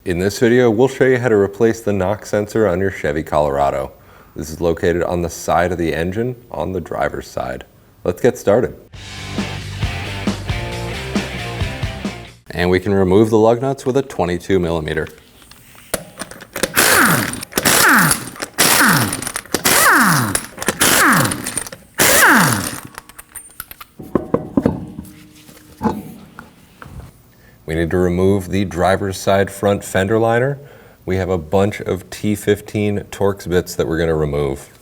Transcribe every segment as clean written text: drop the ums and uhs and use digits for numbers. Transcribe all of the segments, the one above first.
In this video, we'll show you how to replace the knock sensor on your Chevy Colorado. This is located on the side of the engine, on the driver's side. Let's get started. And we can remove the lug nuts with a 22 millimeter. We need to remove the driver's side front fender liner. We have a bunch of T15 Torx bits that we're going to remove.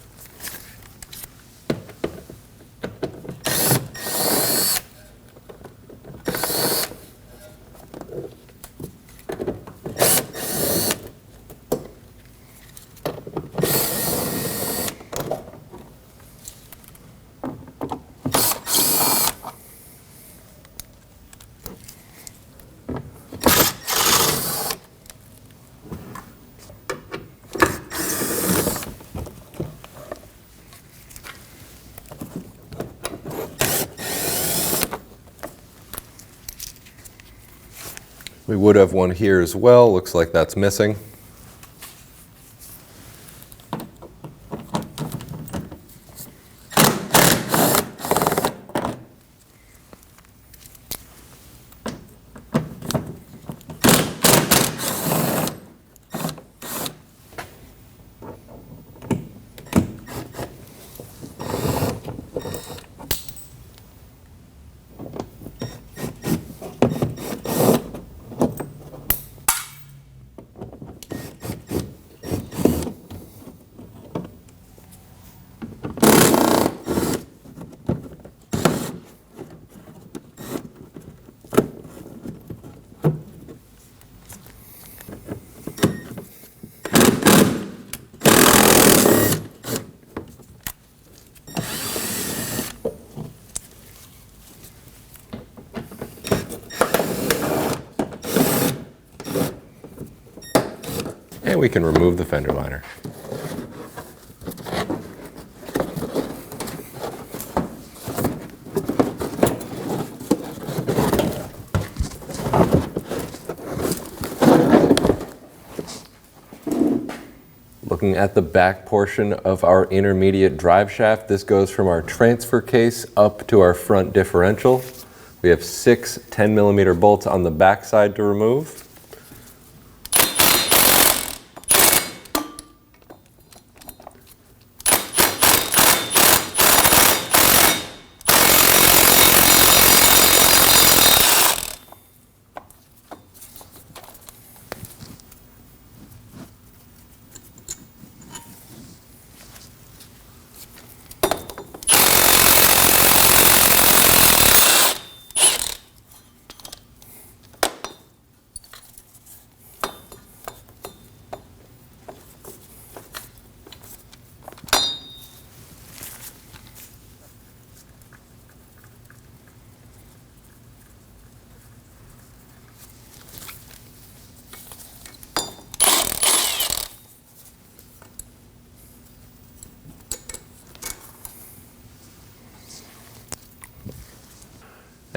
We would have one here as well. Looks like that's missing. And we can remove the fender liner. Looking at the back portion of our intermediate drive shaft, this goes from our transfer case up to our front differential. We have 6 10 millimeter bolts on the back side to remove.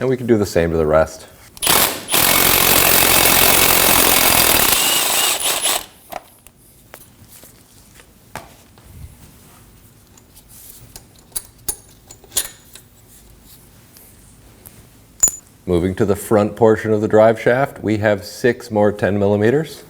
And we can do the same to the rest. Moving to the front portion of the drive shaft, we have 6 more 10 millimeters.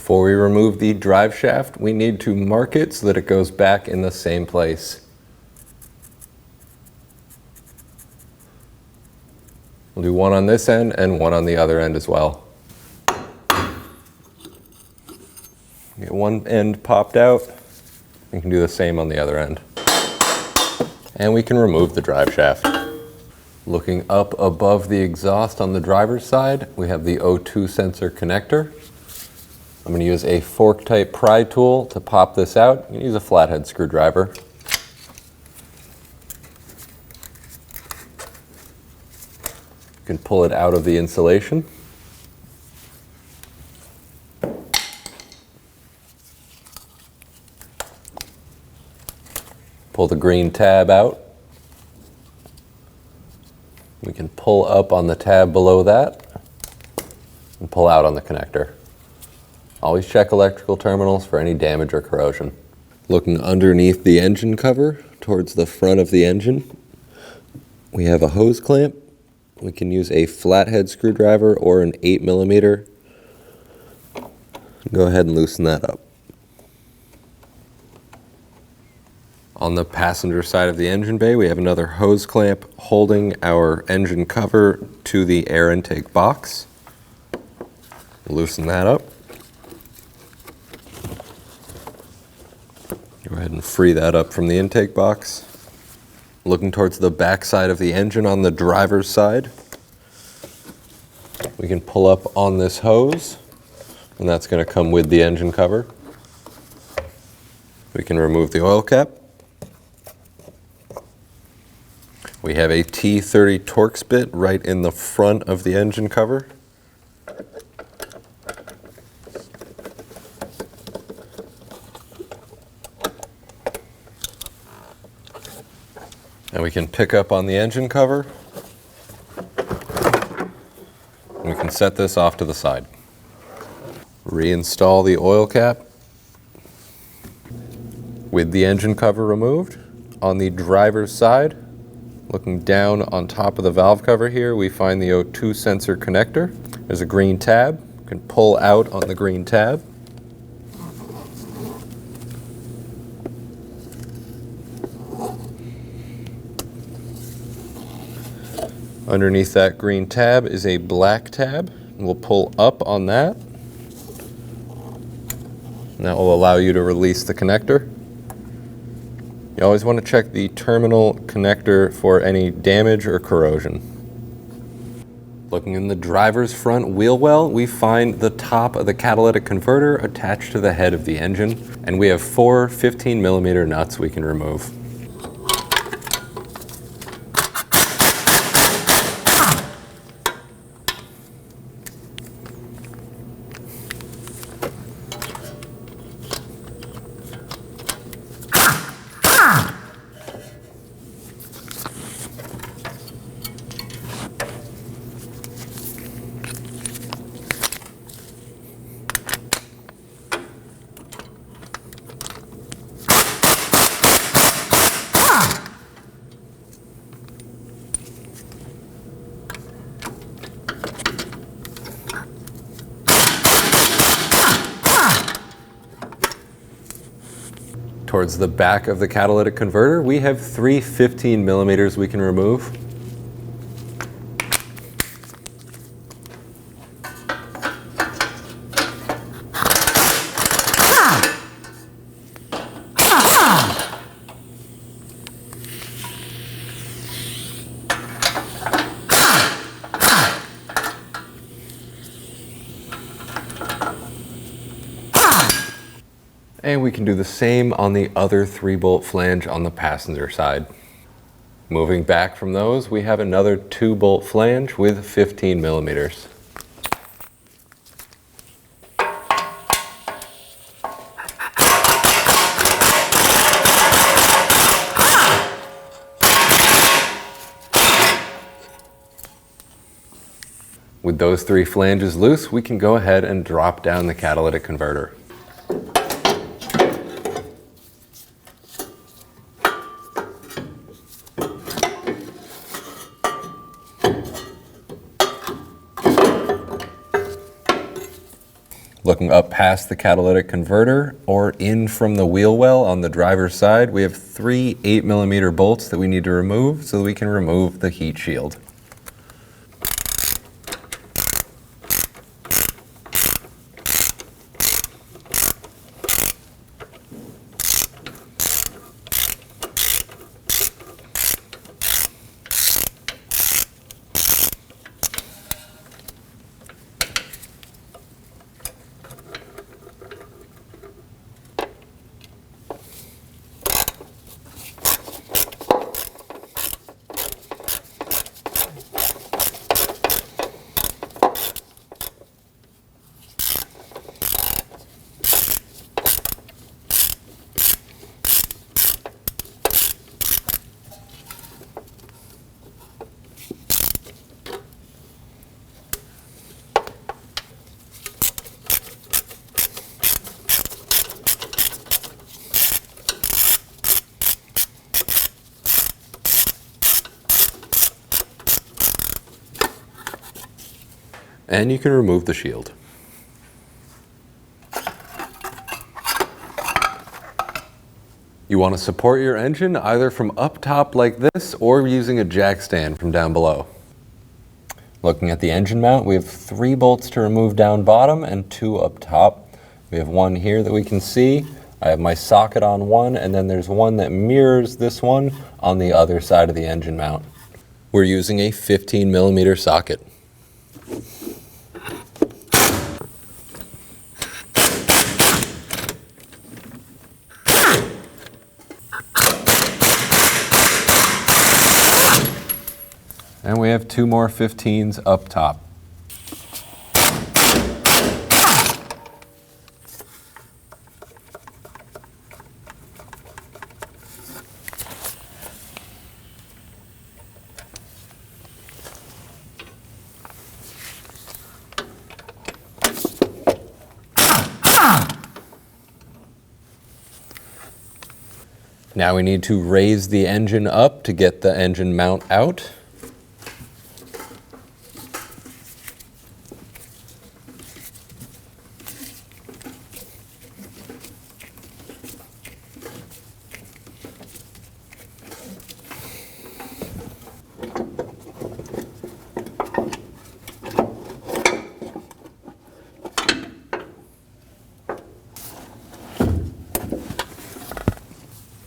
Before we remove the drive shaft, we need to mark it so that it goes back in the same place. We'll do one on this end and one on the other end as well. Get one end popped out. You can do the same on the other end. And we can remove the drive shaft. Looking up above the exhaust on the driver's side, we have the O2 sensor connector. I'm going to use a fork type pry tool to pop this out. You can use a flathead screwdriver. You can pull it out of the insulation. Pull the green tab out. We can pull up on the tab below that and pull out on the connector. Always check electrical terminals for any damage or corrosion. Looking underneath the engine cover towards the front of the engine, we have a hose clamp. We can use a flathead screwdriver or an 8mm. Go ahead and loosen that up. On the passenger side of the engine bay, we have another hose clamp holding our engine cover to the air intake box. Loosen that up. Go ahead and free that up from the intake box. Looking towards the back side of the engine on the driver's side, we can pull up on this hose, and that's going to come with the engine cover. We can remove the oil cap. We have a T30 Torx bit right in the front of the engine cover. And we can pick up on the engine cover. And we can set this off to the side. Reinstall the oil cap. With the engine cover removed, on the driver's side, looking down on top of the valve cover here, we find the O2 sensor connector. There's a green tab. You can pull out on the green tab. Underneath that green tab is a black tab. We'll pull up on that. And that will allow you to release the connector. You always want to check the terminal connector for any damage or corrosion. Looking in the driver's front wheel well, we find the top of the catalytic converter attached to the head of the engine, and we have 4 15mm nuts we can remove. Towards the back of the catalytic converter, we have 3 15mm we can remove. And we can do the same on the other 3-bolt flange on the passenger side. Moving back from those, we have another 2-bolt flange with 15mm. With those 3 flanges loose, we can go ahead and drop down the catalytic converter. Looking up past the catalytic converter or in from the wheel well on the driver's side, we have 3 8mm bolts that we need to remove so that we can remove the heat shield. And you can remove the shield. You want to support your engine either from up top like this or using a jack stand from down below. Looking at the engine mount, we have 3 bolts to remove down bottom and 2 up top. We have one here that we can see. I have my socket on one, and then there's one that mirrors this one on the other side of the engine mount. We're using a 15mm socket. And we have 2 more 15s up top. Now we need to raise the engine up to get the engine mount out.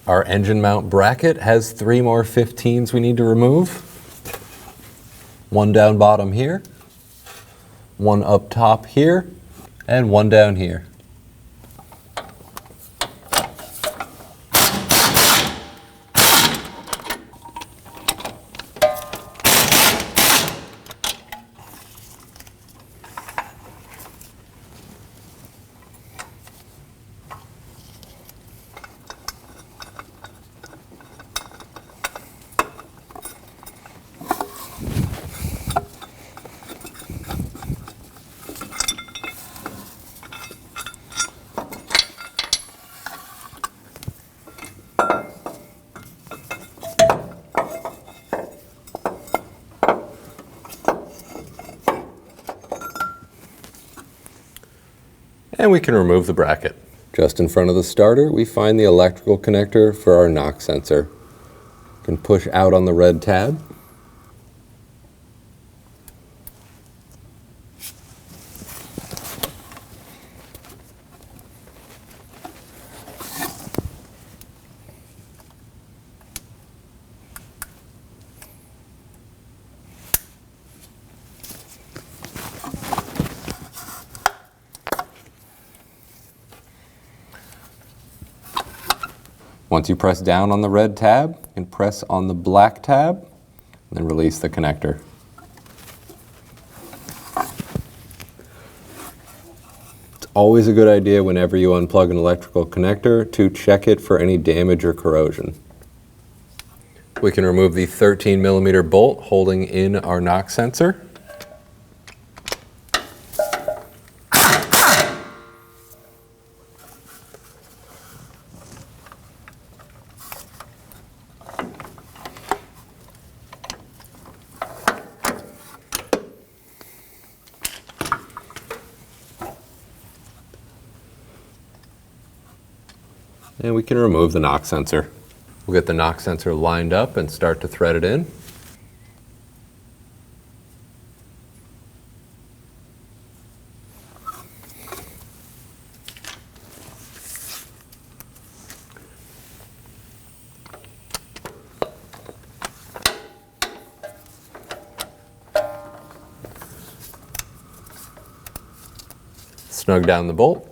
Our engine mount bracket has 3 more 15s we need to remove. One down bottom here, one up top here, and one down here. And we can remove the bracket. Just in front of the starter, we find the electrical connector for our knock sensor. You can push out on the red tab. Once you press down on the red tab, you can press on the black tab, and then release the connector. It's always a good idea whenever you unplug an electrical connector to check it for any damage or corrosion. We can remove the 13mm bolt holding in our knock sensor. And we can remove the knock sensor. We'll get the knock sensor lined up and start to thread it in. Snug down the bolt.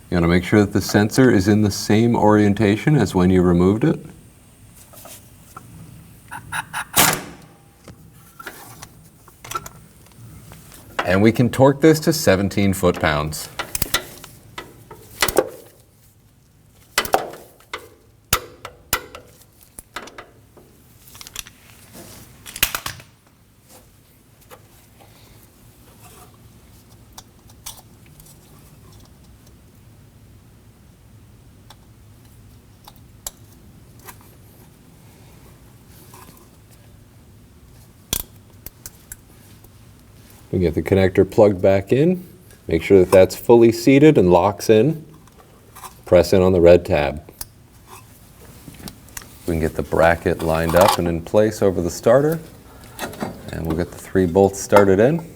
You want to make sure that the sensor is in the same orientation as when you removed it. And we can torque this to 17 foot-pounds. We get the connector plugged back in. Make sure that that's fully seated and locks in. Press in on the red tab. We can get the bracket lined up and in place over the starter. And we'll get the 3 bolts started in.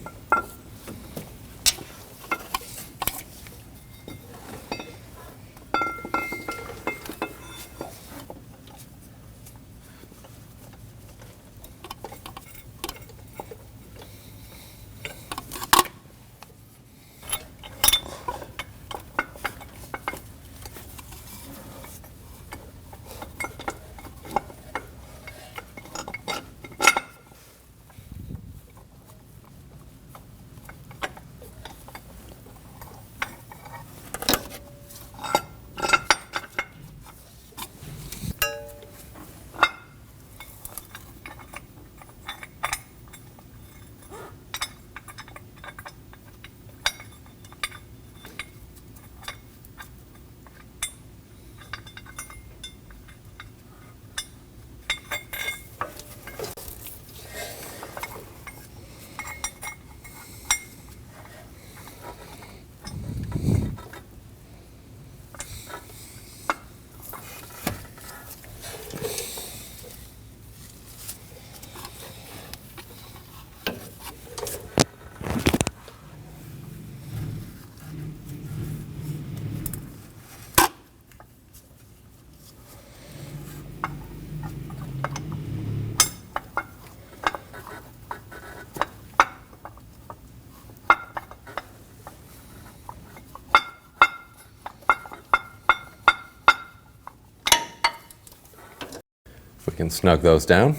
We can snug those down.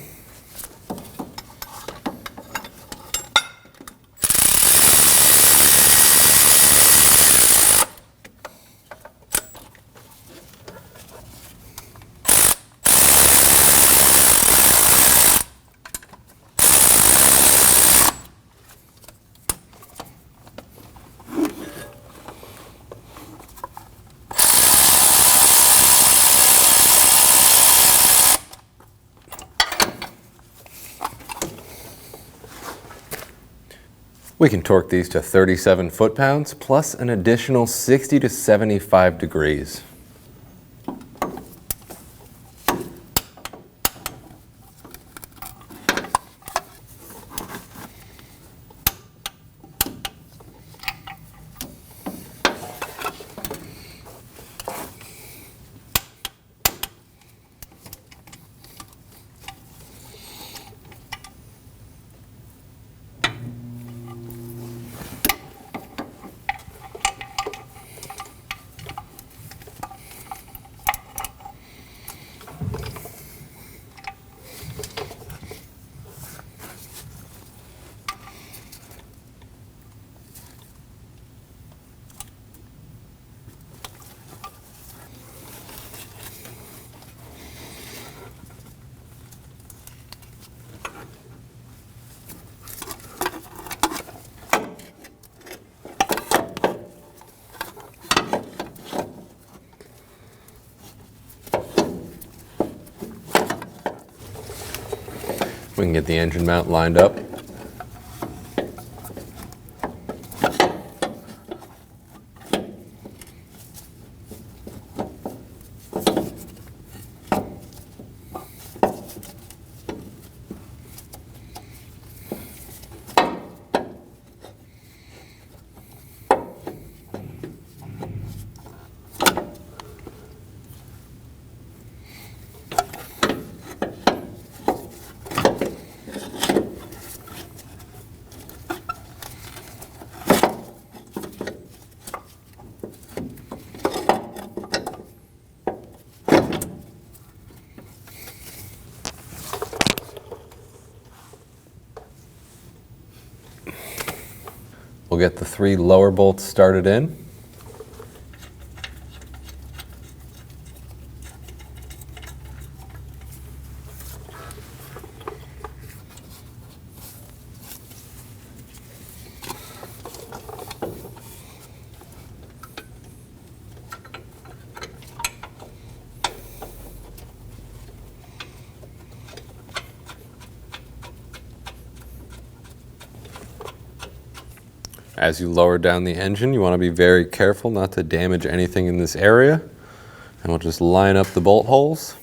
We can torque these to 37 foot-pounds plus an additional 60 to 75 degrees. We can get the engine mount lined up. We'll get the 3 lower bolts started in. As you lower down the engine, you want to be very careful not to damage anything in this area. And we'll just line up the bolt holes.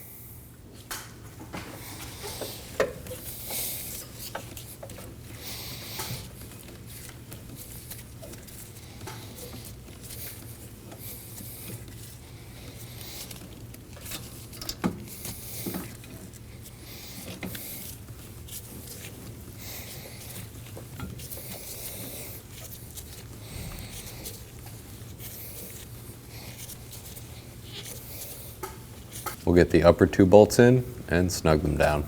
We'll get the upper 2 bolts in and snug them down.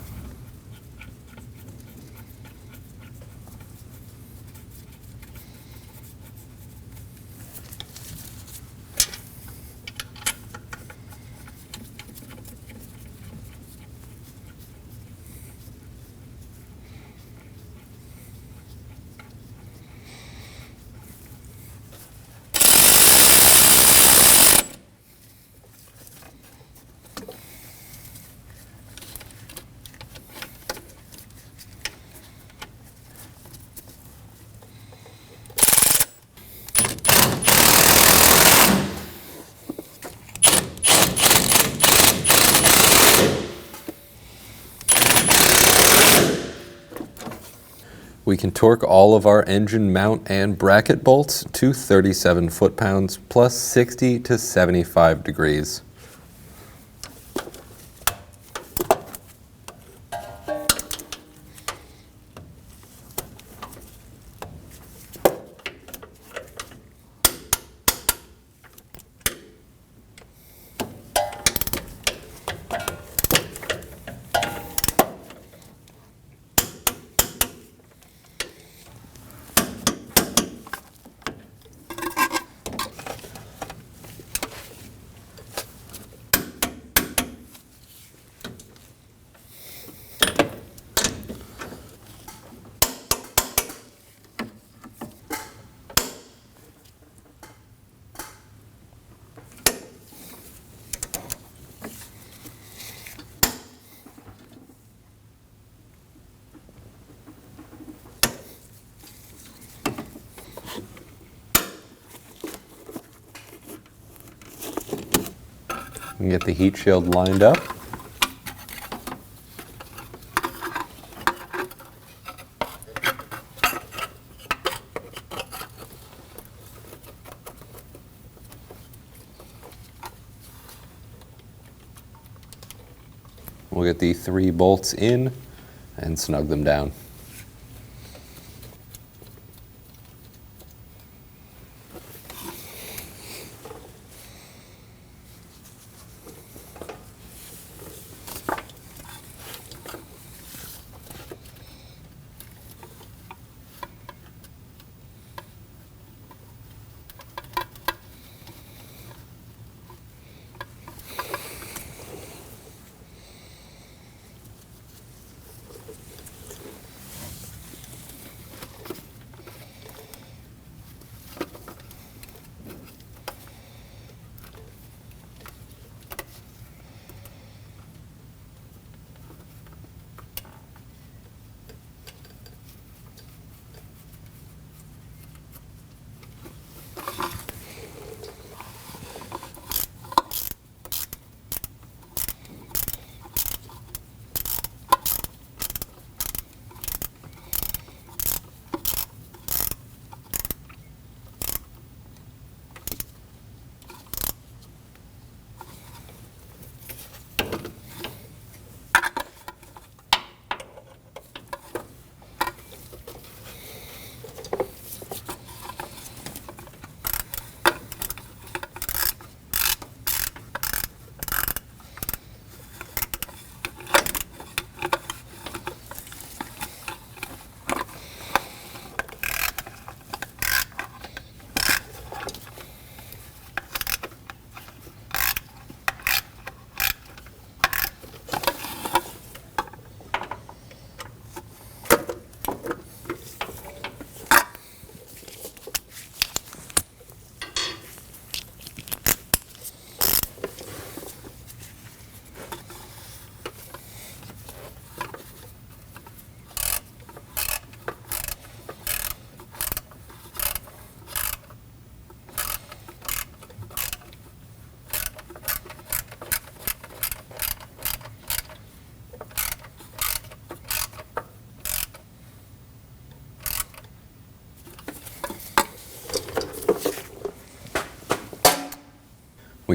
We can torque all of our engine mount and bracket bolts to 37 foot-pounds plus 60 to 75 degrees. And get the heat shield lined up. We'll get the 3 bolts in and snug them down.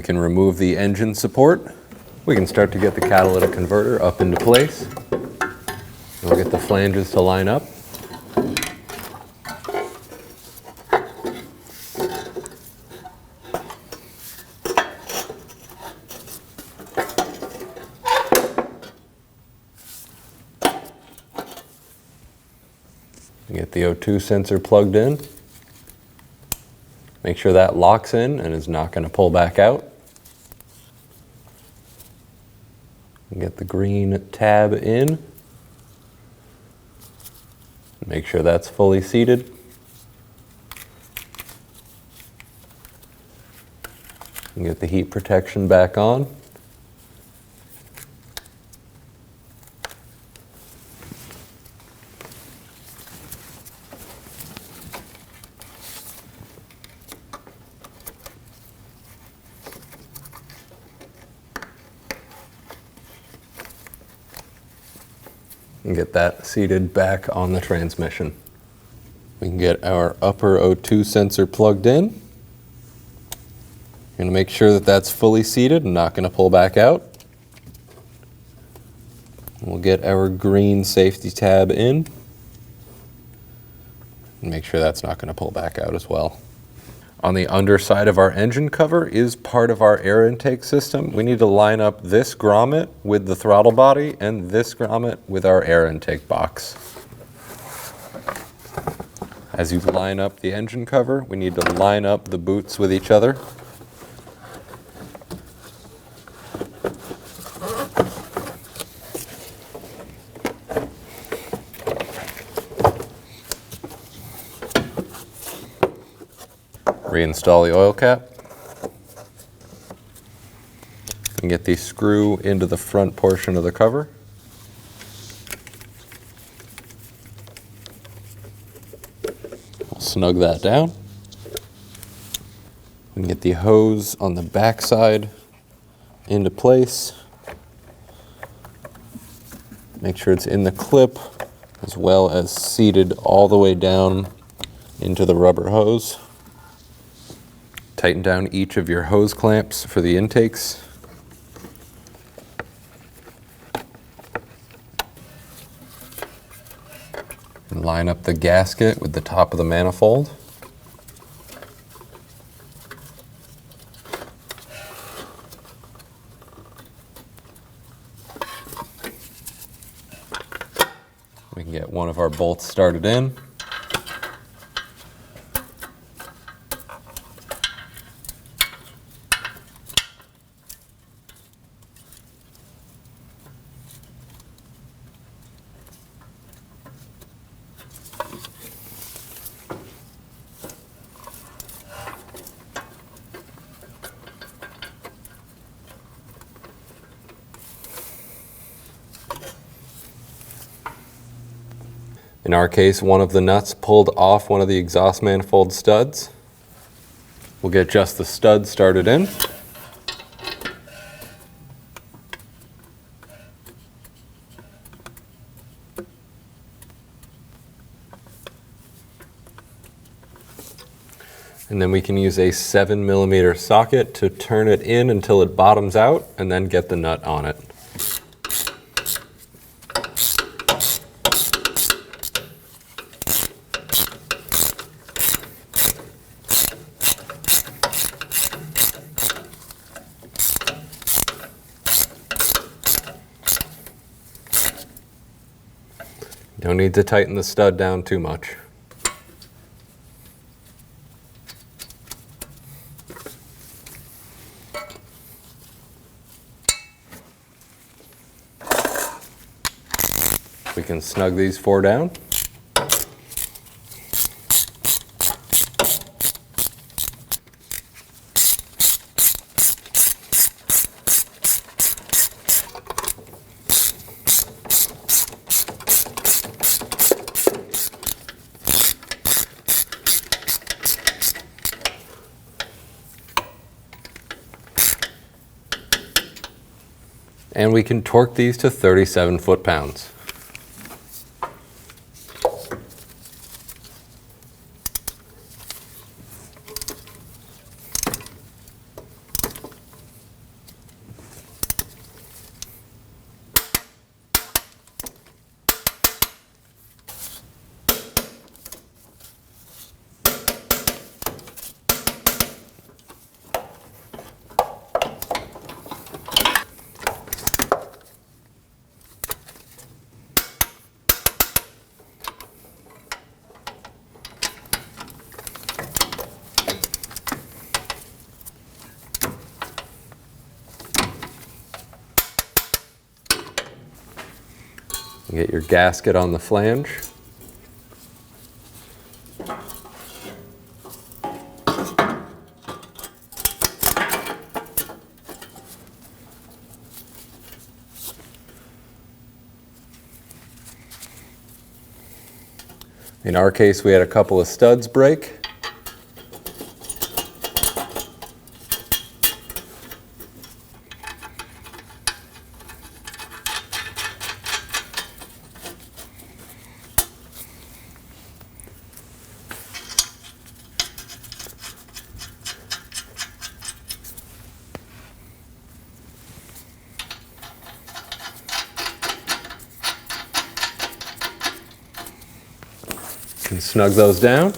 we can remove the engine support. We can start to get the catalytic converter up into place. We'll get the flanges to line up. Get the O2 sensor plugged in. Make sure that locks in and is not going to pull back out. Get the green tab in. Make sure that's fully seated. And get the heat protection back on. And get that seated back on the transmission. We can get our upper O2 sensor plugged in. Going to make sure that that's fully seated and not going to pull back out. We'll get our green safety tab in. And make sure that's not going to pull back out as well. On the underside of our engine cover is part of our air intake system. We need to line up this grommet with the throttle body and this grommet with our air intake box. As you line up the engine cover, we need to line up the boots with each other. Reinstall the oil cap. And get the screw into the front portion of the cover. We'll snug that down. We can get the hose on the back side into place. Make sure it's in the clip as well as seated all the way down into the rubber hose. Tighten down each of your hose clamps for the intakes. And line up the gasket with the top of the manifold. We can get one of our bolts started in. In our case, one of the nuts pulled off one of the exhaust manifold studs. We'll get just the stud started in. And then we can use a 7mm socket to turn it in until it bottoms out and then get the nut on it. Don't need to tighten the stud down too much. We can snug these four down. And we can torque these to 37 foot-pounds. Get your gasket on the flange. In our case, we had a couple of studs break. And snug those down.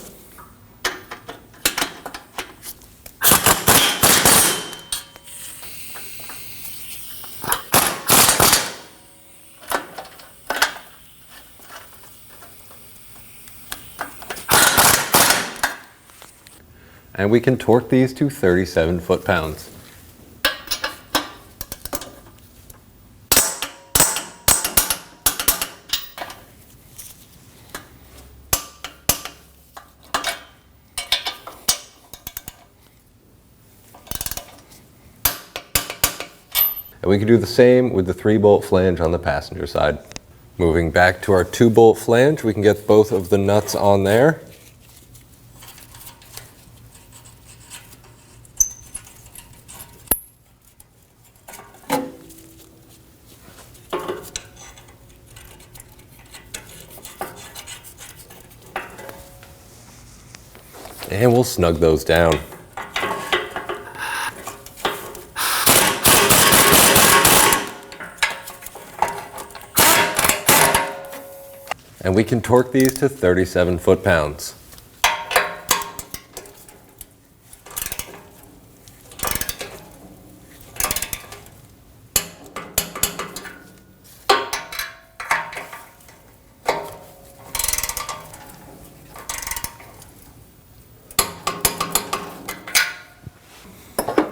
And we can torque these to 37 foot-pounds. And we can do the same with the 3-bolt flange on the passenger side. Moving back to our 2-bolt flange, we can get both of the nuts on there. And we'll snug those down. And we can torque these to 37 foot-pounds.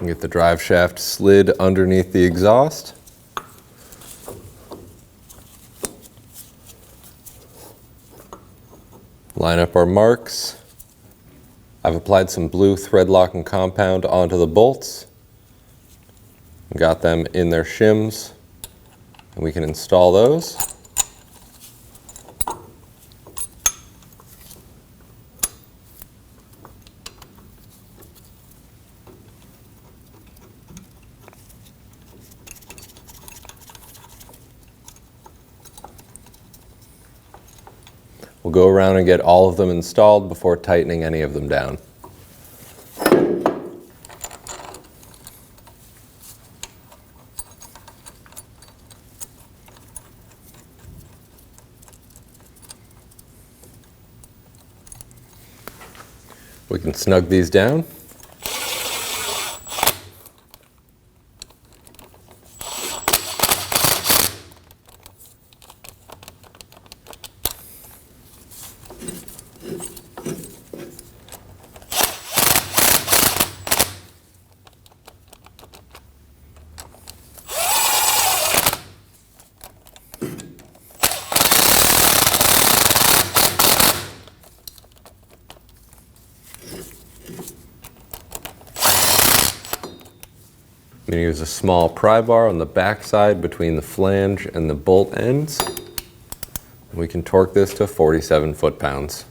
Get the drive shaft slid underneath the exhaust. Line up our marks. I've applied some blue thread locking compound onto the bolts. Got them in their shims, and we can install those. We'll go around and get all of them installed before tightening any of them down. We can snug these down. I'm going to use a small pry bar on the back side between the flange and the bolt ends. We can torque this to 47 foot-pounds.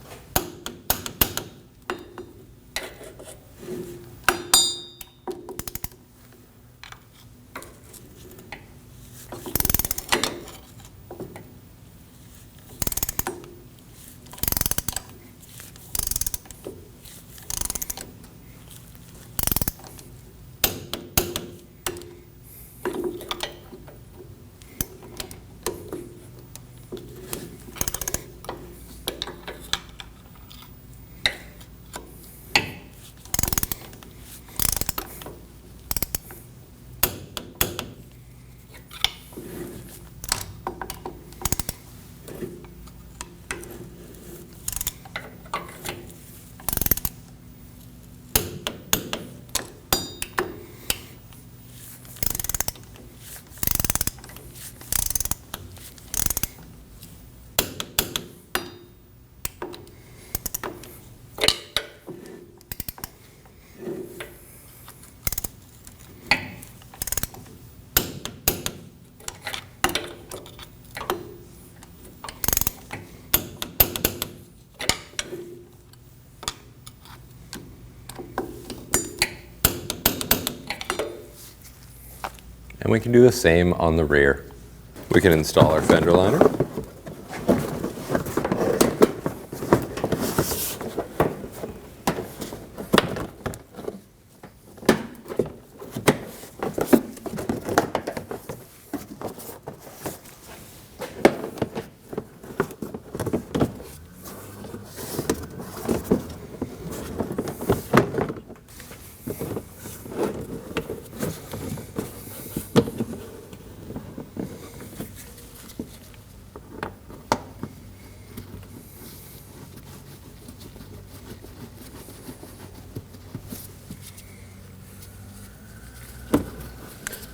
And we can do the same on the rear. We can install our fender liner.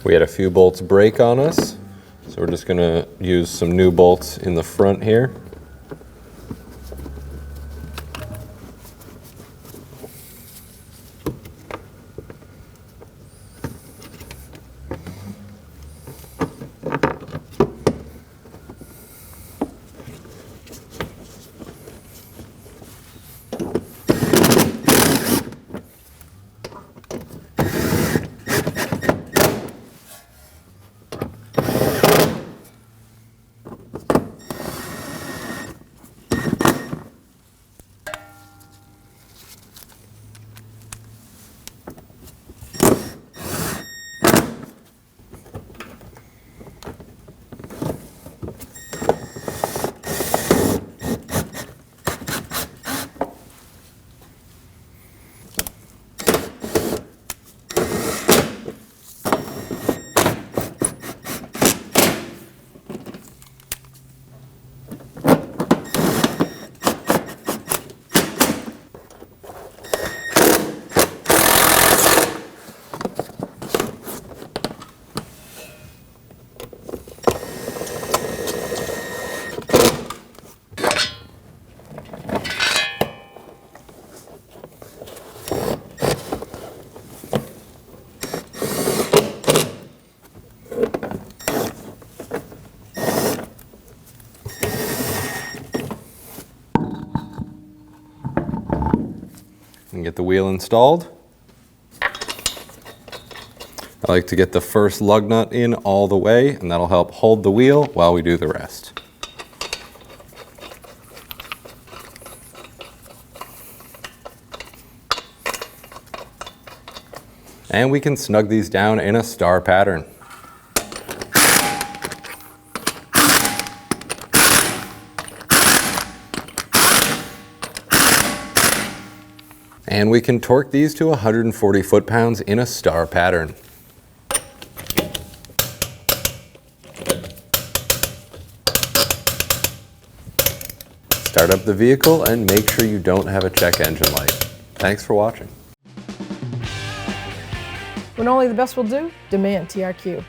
We had a few bolts break on us, so we're just going to use some new bolts in the front here. And get the wheel installed. I like to get the first lug nut in all the way, and that'll help hold the wheel while we do the rest. And we can snug these down in a star pattern. And we can torque these to 140 foot-pounds in a star pattern. Start up the vehicle and make sure you don't have a check engine light. Thanks for watching. When only the best will do, demand TRQ.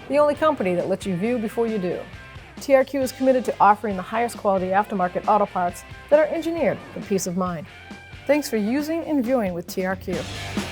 The only company that lets you view before you do. TRQ is committed to offering the highest quality aftermarket auto parts that are engineered for peace of mind. Thanks for using and viewing with TRQ.